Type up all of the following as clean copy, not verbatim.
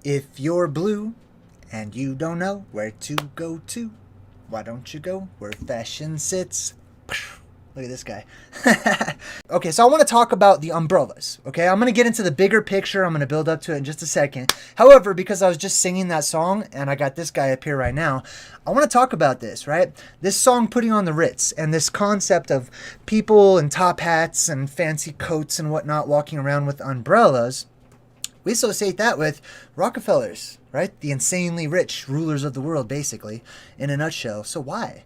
If you're blue and you don't know where to go to, why don't you go where fashion sits? Look at this guy. Okay, so I want to talk about the umbrellas. Okay, I'm going to get into the bigger picture. I'm going to build up to it in just a second. However, because I was just singing that song and I got this guy up here right now, I want to talk about this, right? This song, Putting on the Ritz, and this concept of people in top hats and fancy coats and whatnot walking around with umbrellas. We associate that with Rockefellers, right? The insanely rich rulers of the world, basically, in a nutshell. So why?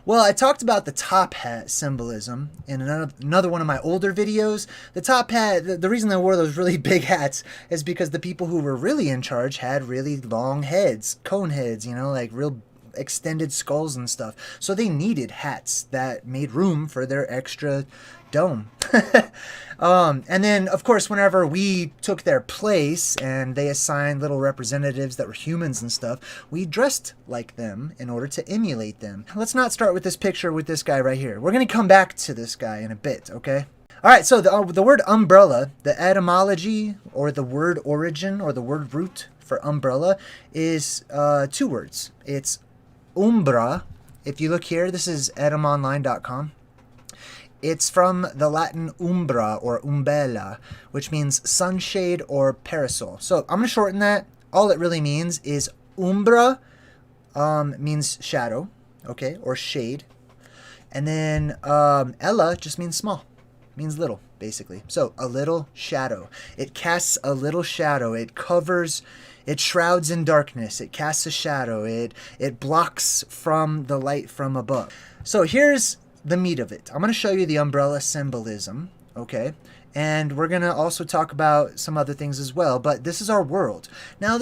Well, I talked about the top hat symbolism in another one of my older videos. The top hat, the reason they wore those really big hats is because the people who were really in charge had really long heads, cone heads, you know, like real extended skulls and stuff. So they needed hats that made room for their extra dome. And then, of course, whenever we took their place and they assigned little representatives that were humans and stuff, we dressed like them in order to emulate them. Let's not start with this picture with this guy right here. We're going to come back to this guy in a bit, okay? All right, so the word umbrella, the etymology or the word origin or the word root for umbrella is two words. It's umbra. If you look here, this is etymonline.com. It's from the Latin umbra or umbella, which means sunshade or parasol. So I'm going to shorten that. All it really means is umbra means shadow, okay, or shade. And then ella just means small, means little, basically. So a little shadow. It casts a little shadow. It covers, it shrouds in darkness. It casts a shadow. It blocks from the light from above. So here's the meat of it. I'm going to show you the umbrella symbolism, okay? And we're going to also talk about some other things as well, but this is our world. Now,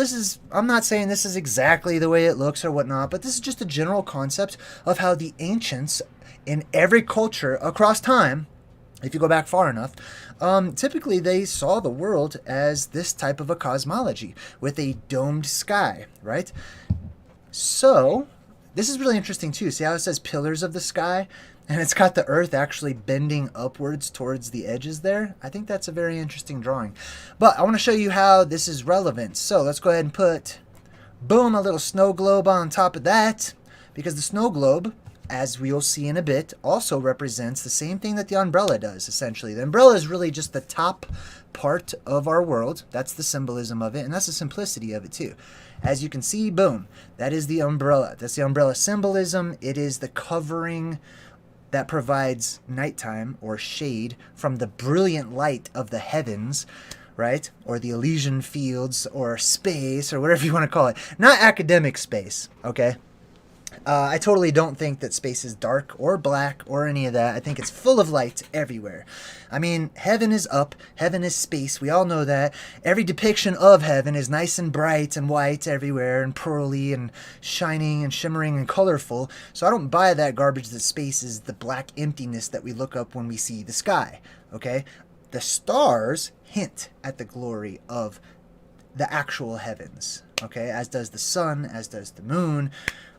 I'm not saying this is exactly the way it looks or whatnot, but this is just a general concept of how the ancients in every culture across time, if you go back far enough, typically they saw the world as this type of a cosmology with a domed sky, right? So this is really interesting too. See how it says pillars of the sky? And it's got the earth actually bending upwards towards the edges there. I think that's a very interesting drawing. But I want to show you how this is relevant. So let's go ahead and put, boom, a little snow globe on top of that. Because the snow globe, as we'll see in a bit, also represents the same thing that the umbrella does, essentially. The umbrella is really just the top part of our world. That's the symbolism of it, and that's the simplicity of it too. As you can see, boom, that is the umbrella. That's the umbrella symbolism. It is the covering that provides nighttime or shade from the brilliant light of the heavens, right? Or the Elysian fields or space or whatever you want to call it. Not academic space, okay? I totally don't think that space is dark or black or any of that. I think it's full of light everywhere. I mean, heaven is up. Heaven is space. We all know that. Every depiction of heaven is nice and bright and white everywhere and pearly and shining and shimmering and colorful. So I don't buy that garbage that space is the black emptiness that we look up when we see the sky, okay? The stars hint at the glory of the actual heavens, okay? As does the sun, as does the moon,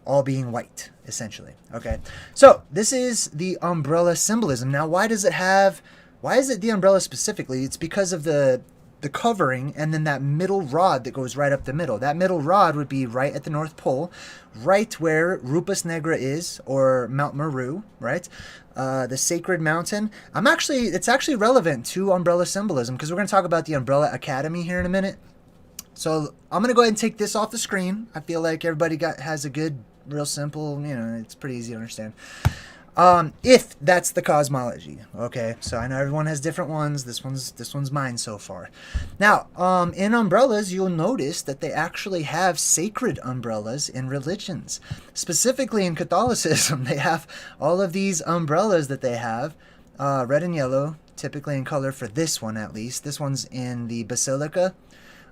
all being white, essentially, okay? So this is the umbrella symbolism. Now, why is it the umbrella specifically? It's because of the covering and then that middle rod that goes right up the middle. That middle rod would be right at the North Pole, right where Rupus Negra is, or Mount Maru, right? The sacred mountain. It's actually relevant to umbrella symbolism because we're going to talk about the Umbrella Academy here in a minute. So I'm going to go ahead and take this off the screen. I feel like everybody has a good, real simple, you know, it's pretty easy to understand. If that's the cosmology, okay? So I know everyone has different ones. This one's mine so far. Now, in umbrellas, you'll notice that they actually have sacred umbrellas in religions. Specifically in Catholicism, they have all of these umbrellas that they have, red and yellow, typically in color for this one at least. This one's in the Basilica.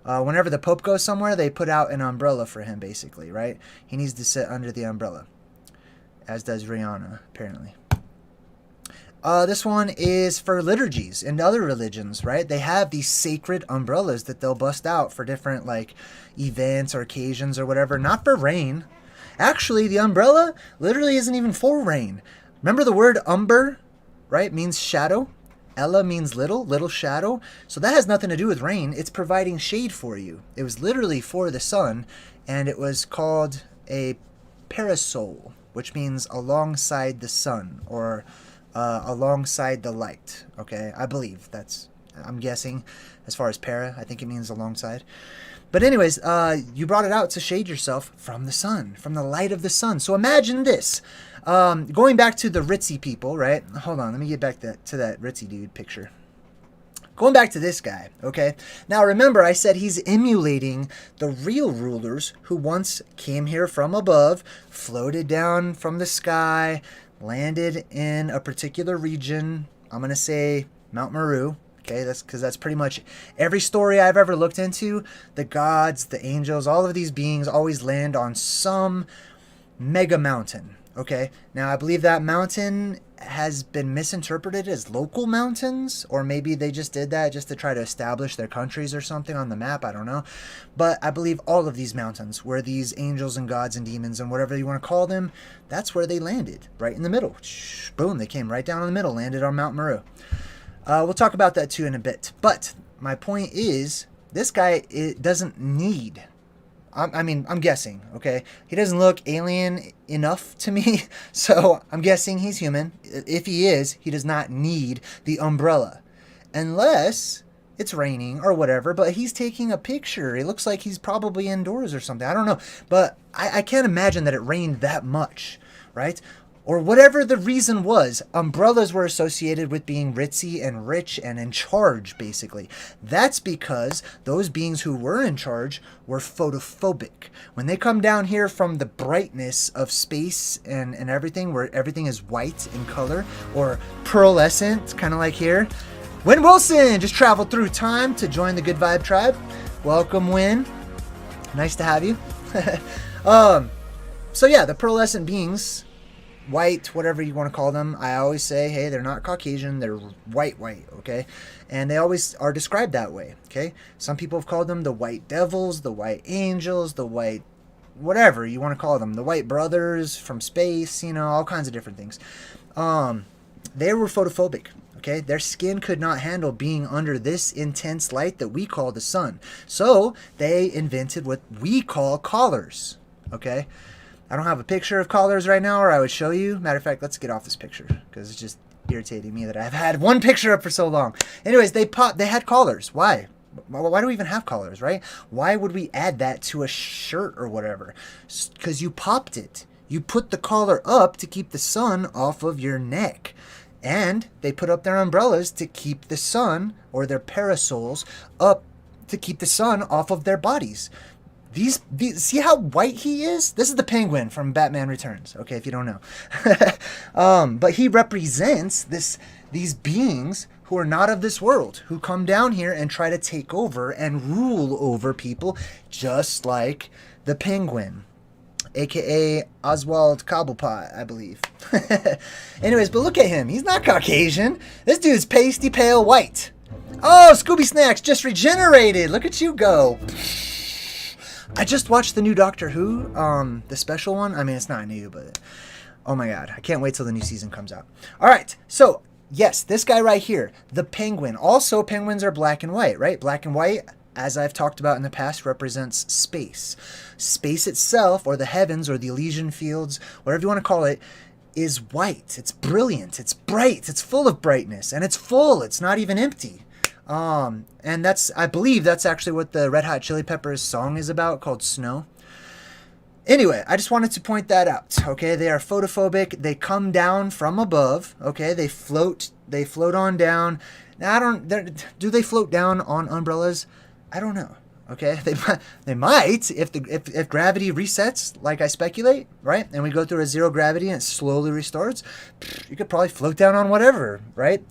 Whenever the Pope goes somewhere, they put out an umbrella for him, basically, right? He needs to sit under the umbrella, as does Rihanna, apparently. This one is for liturgies and other religions, right? They have these sacred umbrellas that they'll bust out for different, like, events or occasions or whatever. Not for rain. Actually, the umbrella literally isn't even for rain. Remember the word umber, right? Means shadow. Ella means little, little shadow. So that has nothing to do with rain. It's providing shade for you. It was literally for the sun, and it was called a parasol, which means alongside the sun, or alongside the light. Okay, I believe that's, I'm guessing, as far as para, I think it means alongside. But anyways, you brought it out to shade yourself from the sun, from the light of the sun. So imagine this. Going back to the ritzy people, right? Hold on, let me get back to that ritzy dude picture. Going back to this guy, okay? Now remember, I said he's emulating the real rulers who once came here from above, floated down from the sky, landed in a particular region. I'm going to say Mount Maru, okay? That's because that's pretty much every story I've ever looked into. The gods, the angels, all of these beings always land on some mega mountain, okay? Now, I believe that mountain has been misinterpreted as local mountains, or maybe they just did that just to try to establish their countries or something on the map. I don't know. But I believe all of these mountains, where these angels and gods and demons and whatever you want to call them, that's where they landed, right in the middle. Boom, they came right down in the middle, landed on Mount Maru. We'll talk about that too in a bit. But my point is, this guy doesn't need... I'm guessing, okay? He doesn't look alien enough to me, so I'm guessing he's human. If he is, he does not need the umbrella. Unless it's raining or whatever, but he's taking a picture. It looks like he's probably indoors or something. I don't know. But I can't imagine that it rained that much, right? Or whatever the reason was, umbrellas were associated with being ritzy and rich and in charge, basically. That's because those beings who were in charge were photophobic. When they come down here from the brightness of space and everything, where everything is white in color, or pearlescent, kind of like here. Win Wilson just traveled through time to join the Good Vibe Tribe. Welcome, Win. Nice to have you. So yeah, the pearlescent beings... white, whatever you want to call them. I always say, hey, they're not Caucasian, they're white, okay? And they always are described that way, okay? Some people have called them the white devils, the white angels, the white, whatever you want to call them, the white brothers from space, you know, all kinds of different things. They were photophobic, okay? Their skin could not handle being under this intense light that we call the sun. So they invented what we call collars, okay? I don't have a picture of collars right now, or I would show you. Matter of fact, let's get off this picture, because it's just irritating me that I've had one picture up for so long. Anyways, they had collars. Why? Why do we even have collars, right? Why would we add that to a shirt or whatever? Because you popped it. You put the collar up to keep the sun off of your neck. And they put up their umbrellas to keep the sun, or their parasols, up to keep the sun off of their bodies. These, see how white he is? This is the Penguin from Batman Returns, okay, if you don't know. But he represents these beings who are not of this world, who come down here and try to take over and rule over people, just like the Penguin, aka Oswald Cobblepot, I believe. Anyways, but look at him. He's not Caucasian. This dude's pasty pale white. Oh, Scooby Snacks just regenerated. Look at you go. I just watched the new Doctor Who, the special one. I mean, it's not new, but oh my god, I can't wait till the new season comes out. All right, so yes, this guy right here, the Penguin. Also, penguins are black and white, right? Black and white, as I've talked about in the past, represents space. Space itself, or the heavens, or the Elysian fields, whatever you want to call it, is white. It's brilliant. It's bright. It's full of brightness, and it's full. It's not even empty. And I believe that's actually what the Red Hot Chili Peppers song is about, called Snow. Anyway, I just wanted to point that out, okay? They are photophobic. They come down from above, okay? They float on down. Now, do they float down on umbrellas? I don't know, okay? They might, if gravity resets, like I speculate, right? And we go through a zero gravity and it slowly restores, you could probably float down on whatever, right?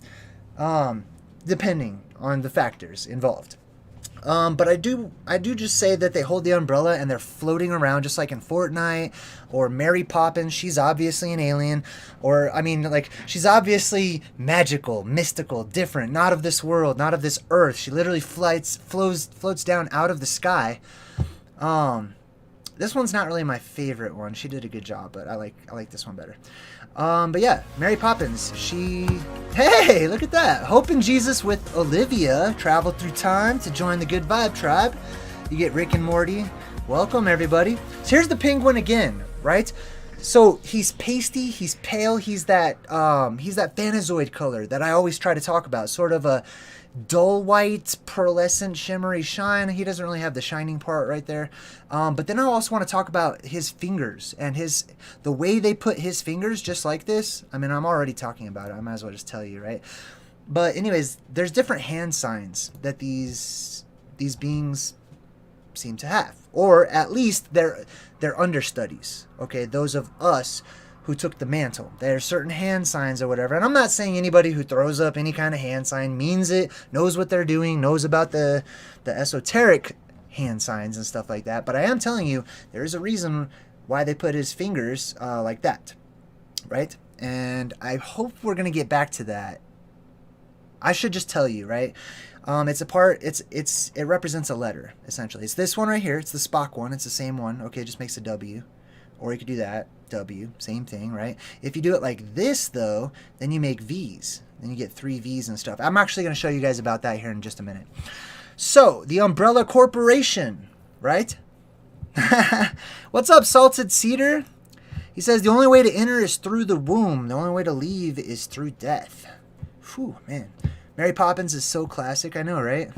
Depending on the factors involved. But I do just say that they hold the umbrella and they're floating around just like in Fortnite, or Mary Poppins. She's obviously an alien, or I mean, like, she's obviously magical, mystical, different, not of this world, not of this earth. She literally floats down out of the sky. This one's not really my favorite one. She did a good job, but I like this one better. But yeah, Mary Poppins, she Hey, look at that. Hope in Jesus with Olivia traveled through time to join the Good Vibe Tribe. You get Rick and Morty. Welcome, everybody. So here's the penguin again, right? So he's pasty, he's pale, he's that Phanazoid color that I always try to talk about. Sort of a dull white, pearlescent, shimmery shine. He doesn't really have the shining part right there. But then I also want to talk about his fingers and the way they put his fingers just like this. I mean, I'm already talking about it. I might as well just tell you, right? But anyways, there's different hand signs that these beings seem to have, or at least they're understudies. Okay, those of us who took the mantle. There are certain hand signs or whatever. And I'm not saying anybody who throws up any kind of hand sign means it, knows what they're doing, knows about the esoteric hand signs and stuff like that. But I am telling you, there is a reason why they put his fingers like that, right? And I hope we're going to get back to that. I should just tell you, right? It represents a letter, essentially. It's this one right here. It's the Spock one. It's the same one. Okay, it just makes a W. Or you could do that. W, same thing, right? If you do it like this, though, then you make V's. Then you get 3 V's and stuff. I'm actually going to show you guys about that here in just a minute. So, the Umbrella Corporation, right? What's up, Salted Cedar? He says, the only way to enter is through the womb. The only way to leave is through death. Whew, man. Mary Poppins is so classic, I know, right?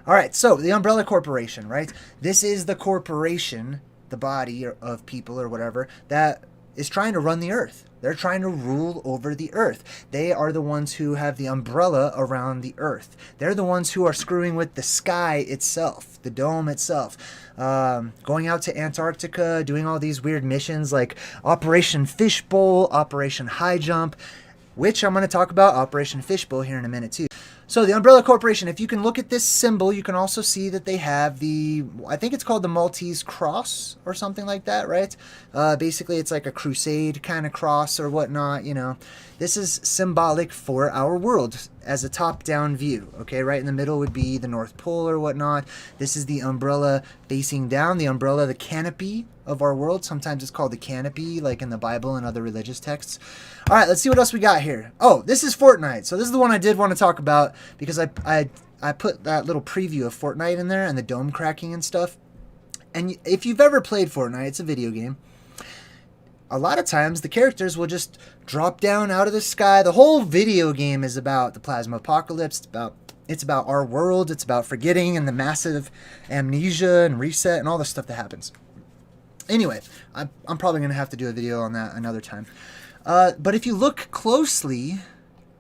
All right, so the Umbrella Corporation, right? This is the corporation, the body of people or whatever, that is trying to run the earth. They're trying to rule over the earth. They are the ones who have the umbrella around the earth. They're the ones who are screwing with the sky itself, the dome itself. Going out to Antarctica, doing all these weird missions like Operation Fishbowl, Operation High Jump, which I'm going to talk about Operation Fishbowl here in a minute too. So the Umbrella Corporation, if you can look at this symbol, you can also see that they have I think it's called the Maltese Cross or something like that, right? Basically, it's like a crusade kind of cross or whatnot, you know. This is symbolic for our world as a top-down view, okay? Right in the middle would be the North Pole or whatnot. This is the umbrella facing down, the umbrella, the canopy of our world. Sometimes it's called the canopy, like in the Bible and other religious texts. All right, let's see what else we got here. Oh, this is Fortnite. So this is the one I did want to talk about because I put that little preview of Fortnite in there and the dome cracking and stuff. And if you've ever played Fortnite, it's a video game. A lot of times the characters will just drop down out of the sky. The whole video game is about the plasma apocalypse. It's about our world. It's about forgetting and the massive amnesia and reset and all the stuff that happens. Anyway, I'm probably going to have to do a video on that another time. But if you look closely,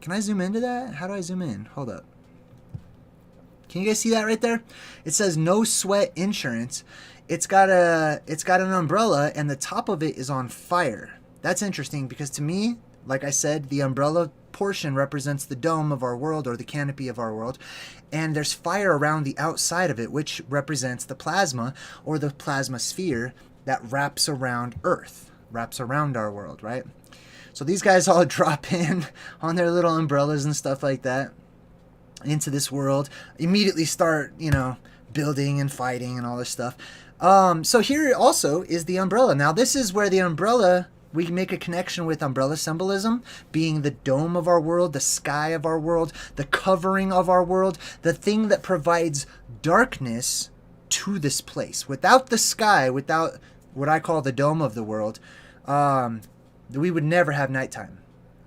can I zoom into that? How do I zoom in? Hold up. Can you guys see that right there? It says no sweat insurance. It's got an umbrella and the top of it is on fire. That's interesting because to me, like I said, the umbrella portion represents the dome of our world or the canopy of our world. And there's fire around the outside of it, which represents the plasma or the plasma sphere that wraps around Earth, wraps around our world, right? So these guys all drop in on their little umbrellas and stuff like that into this world, immediately start, you know, building and fighting and all this stuff. So here also is the umbrella. Now this is where the umbrella, we make a connection with umbrella symbolism, being the dome of our world, the sky of our world, the covering of our world, the thing that provides darkness to this place. Without the sky, without what I call the dome of the world, we would never have nighttime.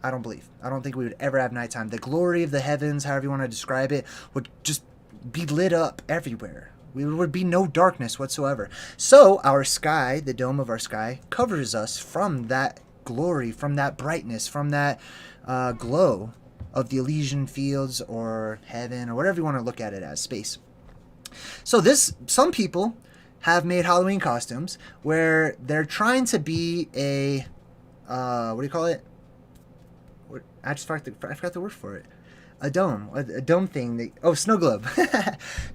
I don't believe. I don't think we would ever have nighttime. The glory of the heavens, however you want to describe it, would just be lit up everywhere. There would be no darkness whatsoever. So our sky, the dome of our sky, covers us from that glory, from that brightness, from that glow of the Elysian fields or heaven or whatever you want to look at it as, space. So some people have made Halloween costumes where they're trying to be a, what do you call it? I forgot the word for it. A dome thing. Snow globe.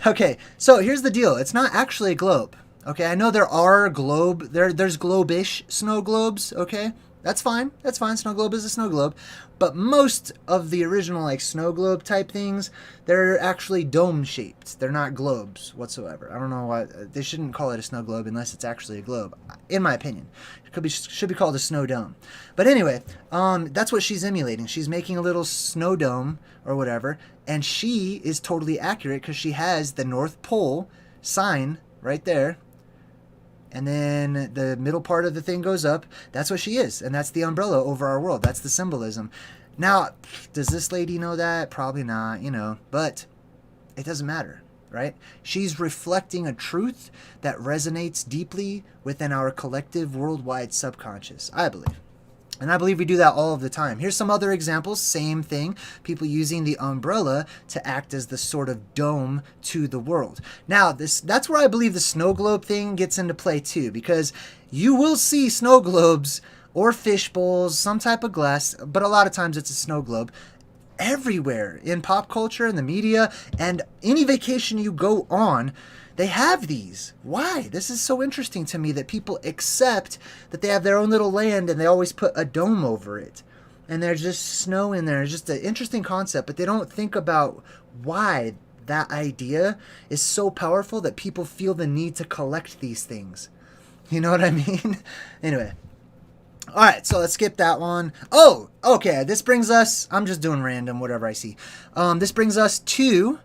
Okay, so here's the deal. It's not actually a globe. Okay, I know there are there's globe-ish snow globes. Okay, That's fine. That's fine. Snow globe is a snow globe. But most of the original like snow globe type things, they're actually dome shaped. They're not globes whatsoever. I don't know why they shouldn't call it a snow globe unless it's actually a globe, in my opinion. It should be called a snow dome. But anyway, that's what she's emulating. She's making a little snow dome or whatever, and she is totally accurate because she has the North Pole sign right there. And then the middle part of the thing goes up. That's what she is. And that's the umbrella over our world. That's the symbolism. Now, does this lady know that? Probably not, you know. But it doesn't matter, right? She's reflecting a truth that resonates deeply within our collective worldwide subconscious, I believe. And I believe we do that all of the time. Here's some other examples. Same thing. People using the umbrella to act as the sort of dome to the world. Now, that's where I believe the snow globe thing gets into play too, because you will see snow globes or fish bowls, some type of glass, but a lot of times it's a snow globe, everywhere in pop culture and the media, and any vacation you go on, they have these. Why? This is so interesting to me that people accept that they have their own little land and they always put a dome over it. And there's just snow in there. It's just an interesting concept, but they don't think about why that idea is so powerful that people feel the need to collect these things. You know what I mean? Anyway. All right, so let's skip that one. Oh, okay. This brings us, I'm just doing random, whatever I see. This brings us to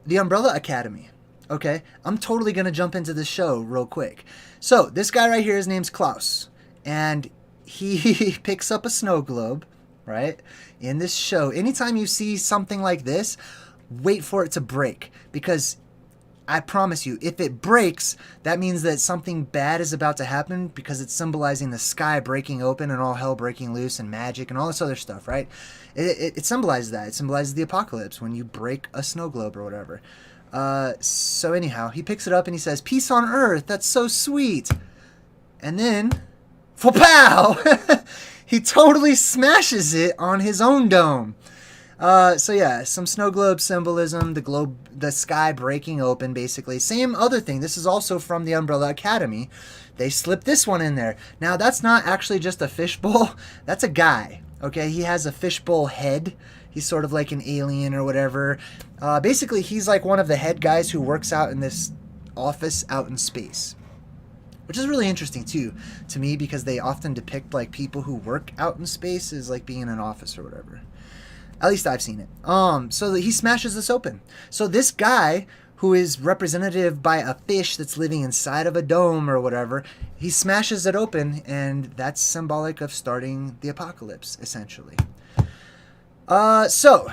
the Umbrella Academy. Okay, I'm totally going to jump into this show real quick. So this guy right here, his name's Klaus. And he picks up a snow globe, right? In this show, anytime you see something like this, wait for it to break. Because I promise you, if it breaks, that means that something bad is about to happen because it's symbolizing the sky breaking open and all hell breaking loose and magic and all this other stuff, right? It symbolizes that. It symbolizes the apocalypse when you break a snow globe or whatever. So anyhow, he picks it up and he says, "Peace on Earth, that's so sweet." And then, pow! He totally smashes it on his own dome. So yeah, some snow globe symbolism, the sky breaking open, basically. Same other thing. This is also from the Umbrella Academy. They slipped this one in there. Now, that's not actually just a fishbowl. That's a guy, okay? He has a fishbowl head. He's sort of like an alien or whatever. Basically, he's like one of the head guys who works out in this office out in space. Which is really interesting, too, to me, because they often depict, like, people who work out in space as, like, being in an office or whatever. At least I've seen it. So he smashes this open. So this guy, who is representative by a fish that's living inside of a dome or whatever, he smashes it open, and that's symbolic of starting the apocalypse, essentially. So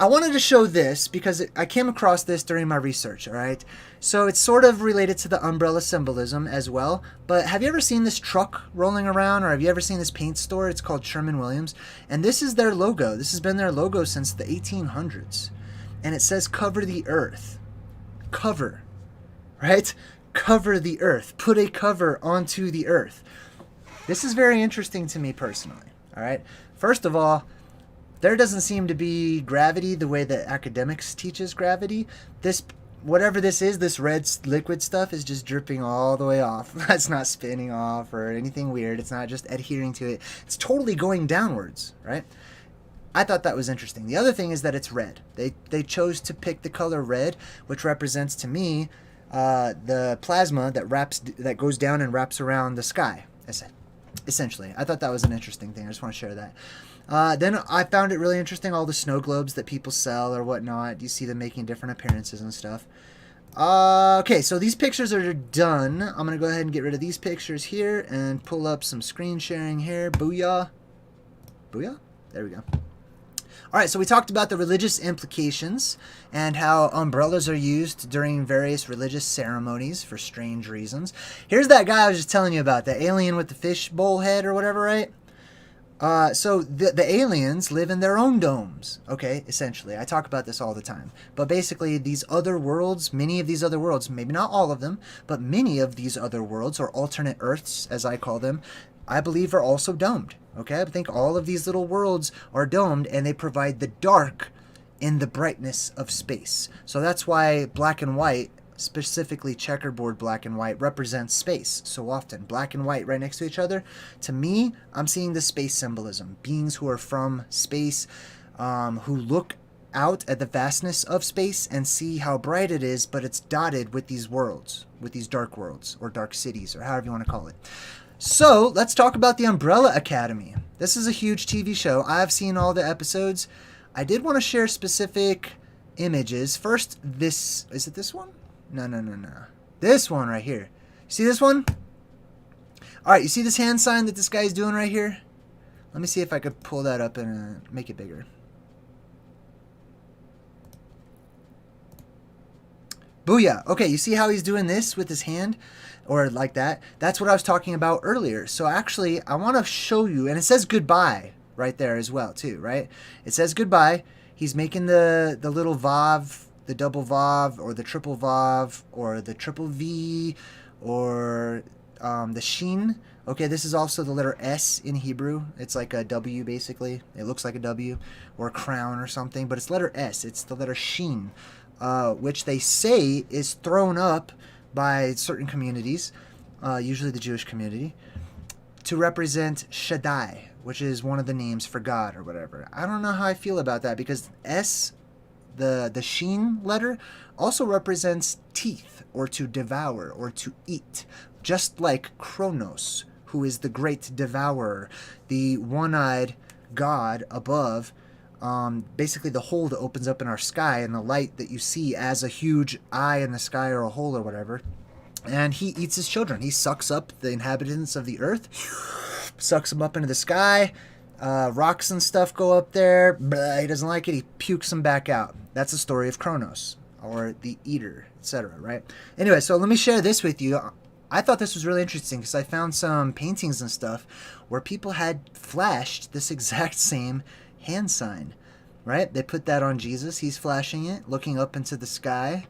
I wanted to show this because I came across this during my research, all right? So it's sort of related to the umbrella symbolism as well. But have you ever seen this truck rolling around, or have you ever seen this paint store? It's called Sherman Williams. And this is their logo. This has been their logo since the 1800s. And it says, "Cover the earth." Cover, right? Cover the earth. Put a cover onto the earth. This is very interesting to me personally, all right? First of all, there doesn't seem to be gravity the way that academics teaches gravity. Whatever this is, this red liquid stuff is just dripping all the way off. It's not spinning off or anything weird. It's not just adhering to it. It's totally going downwards, right? I thought that was interesting. The other thing is that it's red. They chose to pick the color red, which represents to me the plasma that goes down and wraps around the sky, essentially. I thought that was an interesting thing. I just want to share that. Then I found it really interesting, all the snow globes that people sell or whatnot. You see them making different appearances and stuff. Okay, so these pictures are done. I'm going to go ahead and get rid of these pictures here and pull up some screen sharing here. Booyah. Booyah? There we go. All right, so we talked about the religious implications and how umbrellas are used during various religious ceremonies for strange reasons. Here's that guy I was just telling you about, the alien with the fish bowl head or whatever, right? So the aliens live in their own domes, okay, essentially. I talk about this all the time. But basically, these other worlds, many of these other worlds, maybe not all of them, but many of these other worlds, or alternate Earths, as I call them, I believe are also domed, okay? I think all of these little worlds are domed, and they provide the dark in the brightness of space. So that's why black and white specifically checkerboard black and white, represents space so often. Black and white right next to each other. To me, I'm seeing the space symbolism. Beings who are from space, who look out at the vastness of space and see how bright it is, but it's dotted with these worlds, with these dark worlds, or dark cities, or however you want to call it. So, let's talk about the Umbrella Academy. This is a huge TV show. I've seen all the episodes. I did want to share specific images. First, this... Is it this one? No. This one right here. See this one? Alright, you see this hand sign that this guy's doing right here? Let me see if I could pull that up and make it bigger. Booyah. Okay, you see how he's doing this with his hand? Or like that? That's what I was talking about earlier. So actually, I want to show you, and it says goodbye right there as well, too, right? It says goodbye. He's making the little Vav, the double Vav, or the triple Vav, or the triple V, or the Shin. Okay, this is also the letter S in Hebrew. It's like a W, basically. It looks like a W, or a crown or something, but it's letter S. It's the letter Shin, which they say is thrown up by certain communities, usually the Jewish community, to represent Shaddai, which is one of the names for God or whatever. I don't know how I feel about that, because S, the Shin letter, also represents teeth, or to devour, or to eat, just like Kronos, who is the great devourer, the one-eyed god above. Basically the hole that opens up in our sky, and the light that you see as a huge eye in the sky, or a hole or whatever. And he eats his children. He sucks up the inhabitants of the earth, sucks them up into the sky. Rocks and stuff go up there. Blah, he doesn't like it. He pukes them back out. That's the story of Kronos, or the Eater, etc. Right? Anyway, so let me share this with you. I thought this was really interesting because I found some paintings and stuff where people had flashed this exact same hand sign, right? They put that on Jesus. He's flashing it, looking up into the sky.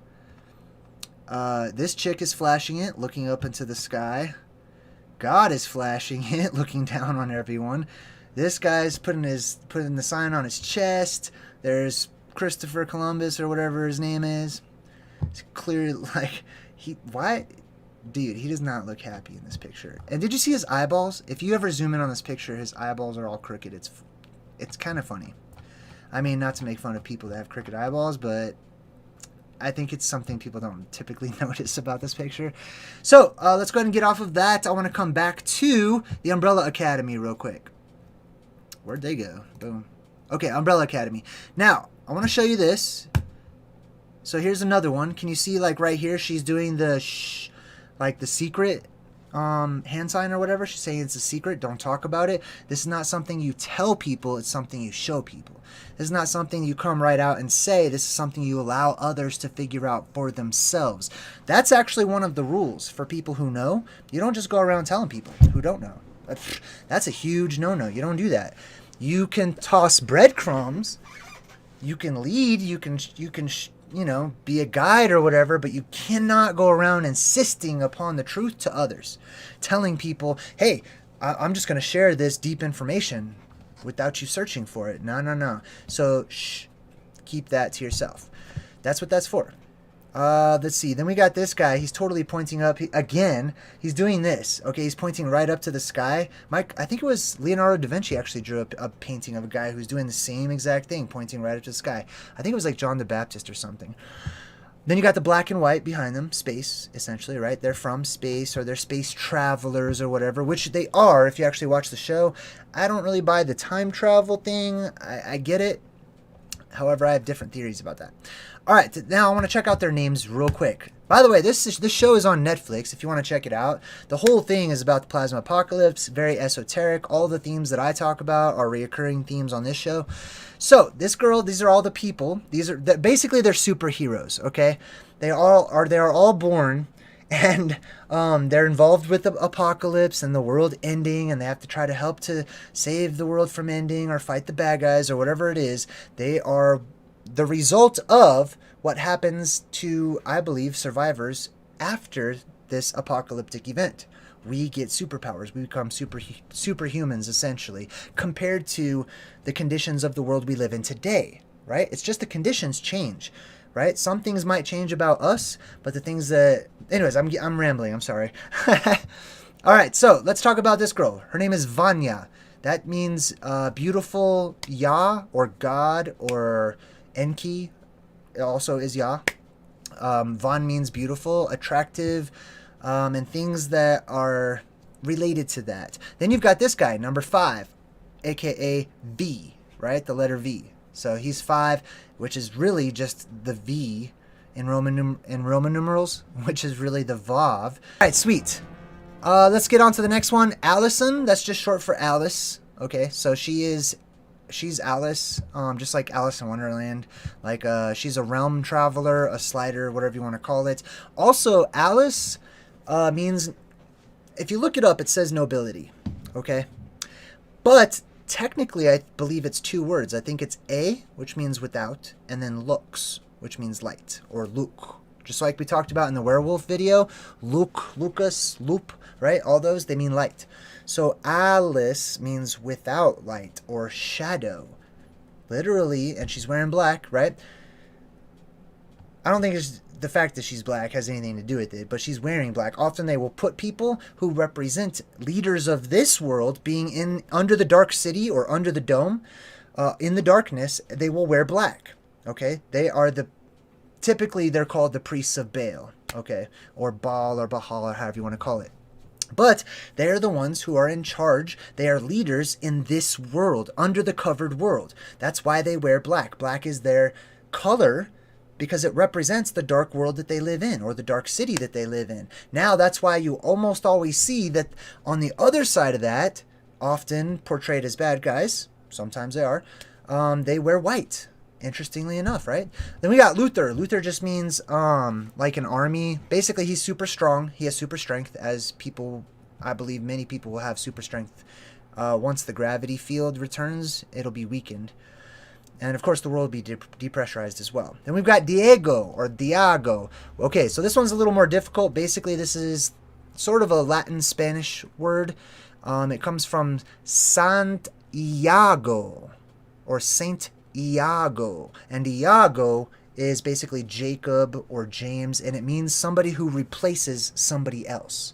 This chick is flashing it, looking up into the sky. God is flashing it, looking down on everyone. This guy's putting the sign on his chest. There's Christopher Columbus, or whatever his name is. It's clear, like, dude, he does not look happy in this picture. And did you see his eyeballs? If you ever zoom in on this picture, his eyeballs are all crooked. It's kind of funny. I mean, not to make fun of people that have crooked eyeballs, but I think it's something people don't typically notice about this picture. So, let's go ahead and get off of that. I want to come back to the Umbrella Academy real quick. Where'd they go? Boom. Okay, Umbrella Academy. Now, I want to show you this. So here's another one. Can you see, like, right here, she's doing the like the secret hand sign or whatever. She's saying it's a secret. Don't talk about it. This is not something you tell people. It's something you show people. This is not something you come right out and say. This is something you allow others to figure out for themselves. That's actually one of the rules for people who know. You don't just go around telling people who don't know. That's a huge no-no. You don't do that. You can toss breadcrumbs. You can lead. You can you know, be a guide or whatever, but you cannot go around insisting upon the truth to others. Telling people, hey, I'm just going to share this deep information without you searching for it. No. So, keep that to yourself. That's what that's for. Let's see. Then we got this guy. He's totally pointing up. Again, he's doing this. Okay, he's pointing right up to the sky. I think it was Leonardo da Vinci actually drew a painting of a guy who's doing the same exact thing, pointing right up to the sky. I think it was like John the Baptist or something. Then you got the black and white behind them, space, essentially, right? They're from space, or they're space travelers or whatever, which they are if you actually watch the show. I don't really buy the time travel thing. I get it. However, I have different theories about that. All right, now I want to check out their names real quick. By the way, this show is on Netflix if you want to check it out. The whole thing is about the plasma apocalypse, very esoteric. All the themes that I talk about are reoccurring themes on this show. So, this girl, these are all the people. Basically, they're superheroes, okay? They are all born, and they're involved with the apocalypse and the world ending, and they have to try to help to save the world from ending or fight the bad guys or whatever it is. They are the result of what happens to, I believe, survivors after this apocalyptic event. We get superpowers. We become superhumans, essentially, compared to the conditions of the world we live in today, right? It's just the conditions change. right? Some things might change about us, but the things that... Anyways, I'm rambling. I'm sorry. All right, so let's talk about this girl. Her name is Vanya. That means beautiful Yah or God or Enki. It also is Yah. Van means beautiful, attractive, and things that are related to that. Then you've got this guy, number 5, aka V, right? The letter V. So he's 5, which is really just the V in Roman numerals, which is really the Vav. All right, sweet. Let's get on to the next one. Allison, that's just short for Alice. Okay, so she's Alice, just like Alice in Wonderland. Like, she's a realm traveler, a slider, whatever you want to call it. Also, Alice means, if you look it up, it says nobility. Okay, but technically, I believe it's 2 words. I think it's A, which means without, and then lux, which means light, or Luke. Just like we talked about in the werewolf video, Luke, Lucas, Loop, right? All those, they mean light. So Alice means without light or shadow. Literally, and she's wearing black, right? I don't think it's the fact that she's black has anything to do with it, but she's wearing black. Often they will put people who represent leaders of this world being under the dark city or under the dome, in the darkness, they will wear black. Okay? They are typically they're called the priests of Baal, okay? Or Baal or Bahal or however you want to call it. But they are the ones who are in charge. They are leaders in this world, under the covered world. That's why they wear black. Black is their color because it represents the dark world that they live in or the dark city that they live in. Now, that's why you almost always see that on the other side of that, often portrayed as bad guys, sometimes they are, they wear white. Interestingly enough, right? Then we got Luther. Luther just means like an army. Basically, he's super strong. He has super strength, as people, I believe many people will have super strength. Once the gravity field returns, it'll be weakened. And of course, the world will be depressurized as well. Then we've got Diego or Diago. Okay, so this one's a little more difficult. Basically, this is sort of a Latin Spanish word. It comes from Sant Iago or Saint Iago, and Iago is basically Jacob or James, and it means somebody who replaces somebody else,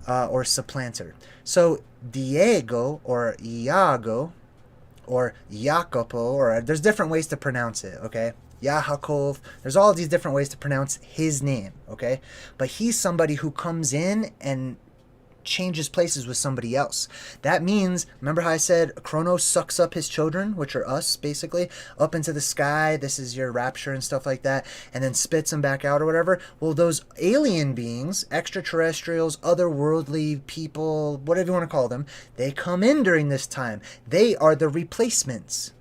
or supplanter. So Diego or Iago or Jacopo, or there's different ways to pronounce it, okay? Yaakov, there's all of these different ways to pronounce his name, okay? But he's somebody who comes in and changes places with somebody else. That means, remember how I said Kronos sucks up his children, which are us, basically, up into the sky. This is your rapture and stuff like that, and then spits them back out or whatever. Well, those alien beings, extraterrestrials, otherworldly people, whatever you want to call them, they come in during this time. They are the replacements.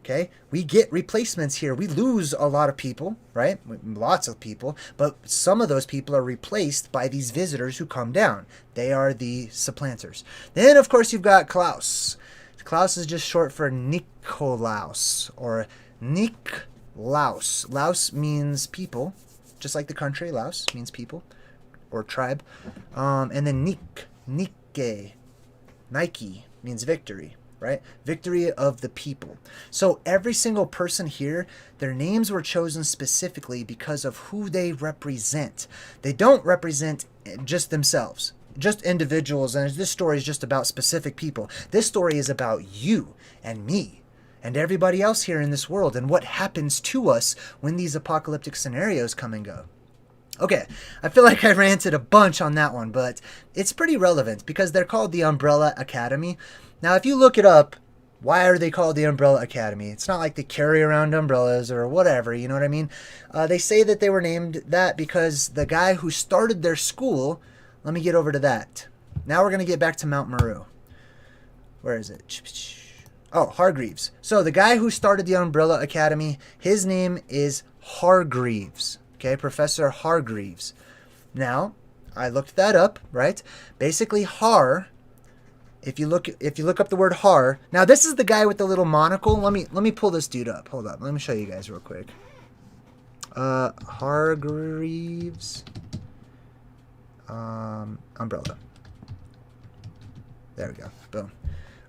Okay, we get replacements here. We lose a lot of people, right? Lots of people, but some of those people are replaced by these visitors who come down. They are the supplanters. Then, of course, you've got Klaus. Klaus is just short for Nikolaus or Niklaus. Laos means people, just like the country. Laos means people or tribe. And then Nike means victory. Right? Victory of the people. So every single person here, their names were chosen specifically because of who they represent. They don't represent just themselves, just individuals, and this story is just about specific people. This story is about you and me and everybody else here in this world and what happens to us when these apocalyptic scenarios come and go. Okay, I feel like I ranted a bunch on that one, but it's pretty relevant because they're called the Umbrella Academy. Now, if you look it up, why are they called the Umbrella Academy? It's not like they carry around umbrellas or whatever, you know what I mean? They say that they were named that because the guy who started their school, let me get over to that. Now we're going to get back to Mount Maru. Where is it? Oh, Hargreaves. So the guy who started the Umbrella Academy, his name is Hargreaves. Okay, Professor Hargreaves. Now, I looked that up, right? Basically, if you look up the word Har. Now, this is the guy with the little monocle. Let me pull this dude up. Hold up. Let me show you guys real quick. Hargreaves umbrella. There we go. Boom.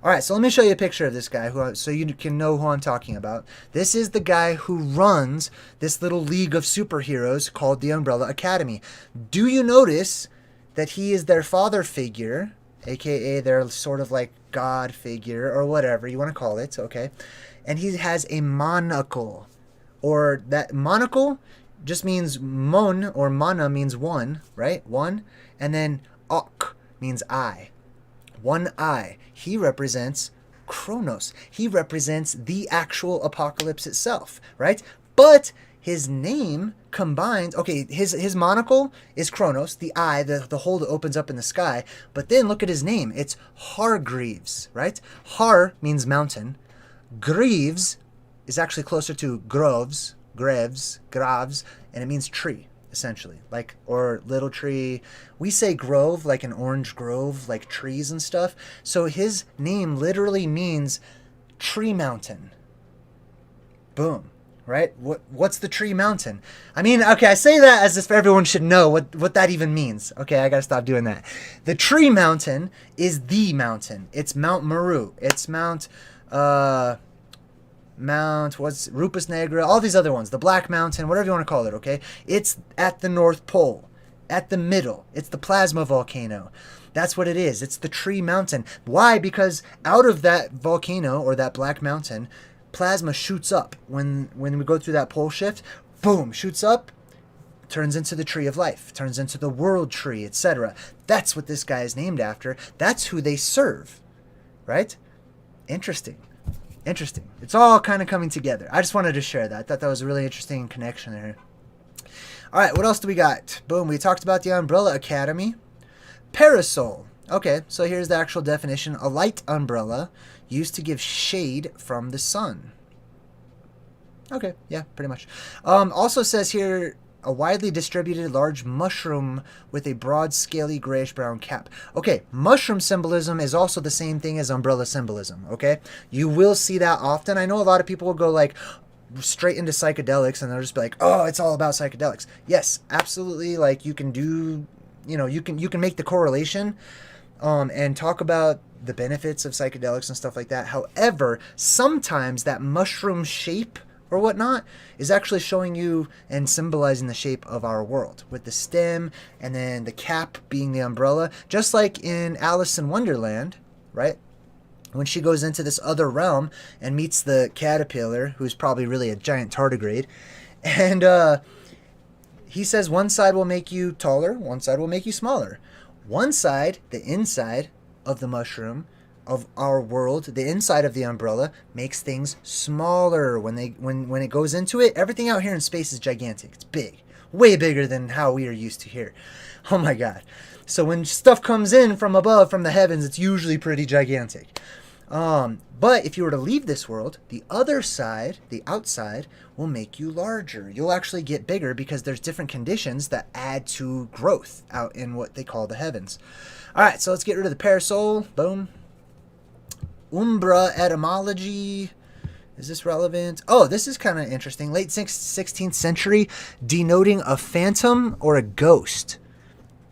All right, so let me show you a picture of this guy so you can know who I'm talking about. This is the guy who runs this little league of superheroes called the Umbrella Academy. Do you notice that he is their father figure, aka their sort of like god figure or whatever you want to call it, okay? And he has a monocle, or that monocle just means mon or mana means one, right? One, and then ok means eye. One eye. He represents Kronos. He represents the actual apocalypse itself, right? But his name combines, okay, his monocle is Kronos, the eye, the hole that opens up in the sky. But then look at his name. It's Hargreaves, right? Har means mountain. Greaves is actually closer to groves, graves, and it means tree, essentially, like, or little tree. We say grove, like an orange grove, like trees and stuff. So his name literally means tree mountain. Boom. Right? What's the tree mountain? I mean, okay, I say that as if everyone should know what that even means. Okay, I gotta stop doing that. The tree mountain is the mountain. It's Mount Maru. It's Mount what's Rupus Negra, all these other ones, the Black Mountain, whatever you want to call it, okay? It's at the North Pole, at the middle. It's the plasma volcano. That's what it is. It's the tree mountain. Why? Because out of that volcano or that Black Mountain, plasma shoots up. When we go through that pole shift, boom, shoots up, turns into the tree of life, turns into the world tree, etc. That's what this guy is named after. That's who they serve, right? Interesting. Interesting. It's all kind of coming together. I just wanted to share that. I thought that was a really interesting connection there. All right, what else do we got? Boom, we talked about the Umbrella Academy. Parasol. Okay, so here's the actual definition. A light umbrella used to give shade from the sun. Okay, yeah, pretty much. Also says here, a widely distributed large mushroom with a broad, scaly, grayish-brown cap. Okay, mushroom symbolism is also the same thing as umbrella symbolism, okay? You will see that often. I know a lot of people will go like straight into psychedelics and they'll just be like, oh, it's all about psychedelics. Yes, absolutely. Like you can do, you know, you can make the correlation and talk about the benefits of psychedelics and stuff like that. However, sometimes that mushroom shape or whatnot is actually showing you and symbolizing the shape of our world, with the stem and then the cap being the umbrella, just like in Alice in Wonderland, right? When she goes into this other realm and meets the caterpillar, who's probably really a giant tardigrade, and he says one side will make you taller, one side will make you smaller. One side, the inside of the mushroom of our world, the inside of the umbrella, makes things smaller. When it goes into it, everything out here in space is gigantic. It's big, way bigger than how we are used to here. Oh my god. So when stuff comes in from above, from the heavens, it's usually pretty gigantic. But if you were to leave this world, the other side, the outside, will make you larger. You'll actually get bigger because there's different conditions that add to growth out in what they call the heavens. All right, so let's get rid of the parasol. Boom. Umbra etymology. Is this relevant? Oh, this is kind of interesting. Late 16th century, denoting a phantom or a ghost.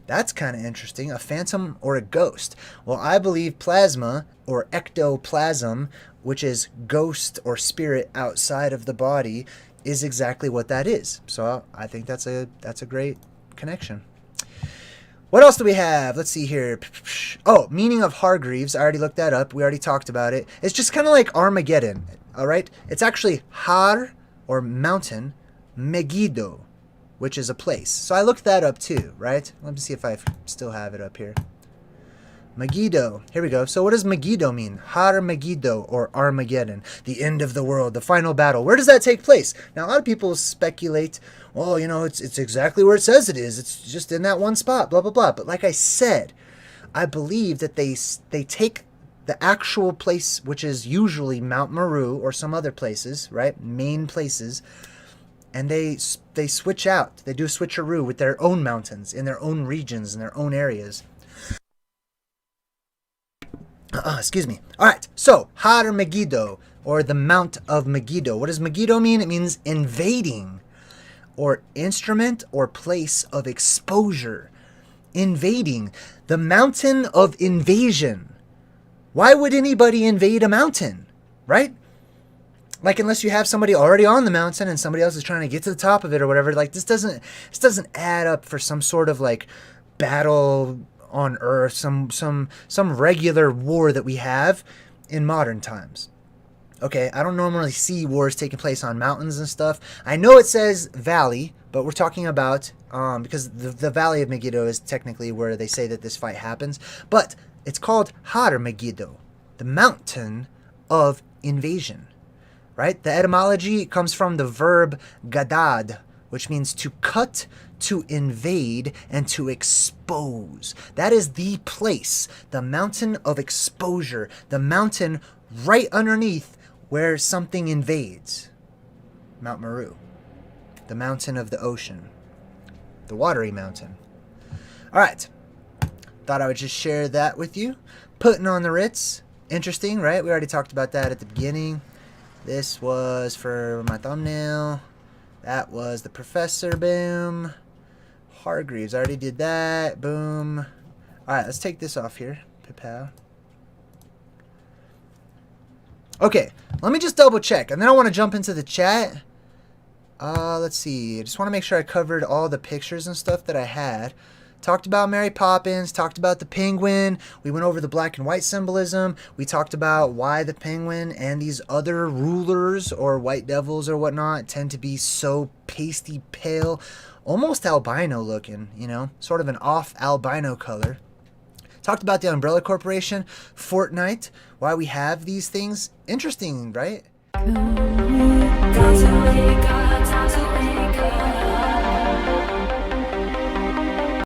That's kind of interesting. A phantom or a ghost. Well, I believe plasma or ectoplasm, which is ghost or spirit outside of the body, is exactly what that is. So I think that's a great connection. What else do we have? Let's see here. Oh, meaning of Hargreaves. I already looked that up. We already talked about it. It's just kind of like Armageddon. All right. It's actually Har or mountain, Megiddo, which is a place. So I looked that up too, right? Let me see if I still have it up here. Megiddo. Here we go. So what does Megiddo mean? Har Megiddo or Armageddon, the end of the world, the final battle. Where does that take place? Now, a lot of people speculate, well, you know, it's exactly where it says it is. It's just in that one spot, blah, blah, blah. But like I said, I believe that they take the actual place, which is usually Mount Maru or some other places, right? Main places. And they switch out. They do a switcheroo with their own mountains in their own regions, in their own areas. Excuse me. All right. So, Har Megiddo, or the Mount of Megiddo. What does Megiddo mean? It means invading, or instrument or place of exposure. Invading. The mountain of invasion. Why would anybody invade a mountain, right? Like, unless you have somebody already on the mountain and somebody else is trying to get to the top of it or whatever. Like, this doesn't add up for some sort of like battle on Earth, some regular war that we have in modern times. Okay, I don't normally see wars taking place on mountains and stuff. I know it says valley, but we're talking about, because the Valley of Megiddo is technically where they say that this fight happens. But it's called Har Megiddo, the mountain of invasion, right? The etymology comes from the verb gadad, which means to cut, to invade, and to expose. That is the place, the mountain of exposure, the mountain right underneath where something invades. Mount Maru, the mountain of the ocean, the watery mountain. All right, thought I would just share that with you. Putting on the Ritz, interesting, right? We already talked about that at the beginning. This was for my thumbnail. That was the professor, boom. Hargreaves, I already did that, boom. All right, let's take this off here, Pipal. Okay, let me just double check, and then I want to jump into the chat. Let's see. I just want to make sure I covered all the pictures and stuff that I had. Talked about Mary Poppins, talked about the penguin. We went over the black and white symbolism. We talked about why the penguin and these other rulers or white devils or whatnot tend to be so pasty pale, almost albino looking, you know, sort of an off albino color. Talked about the Umbrella Corporation, Fortnite, why we have these things. Interesting, right?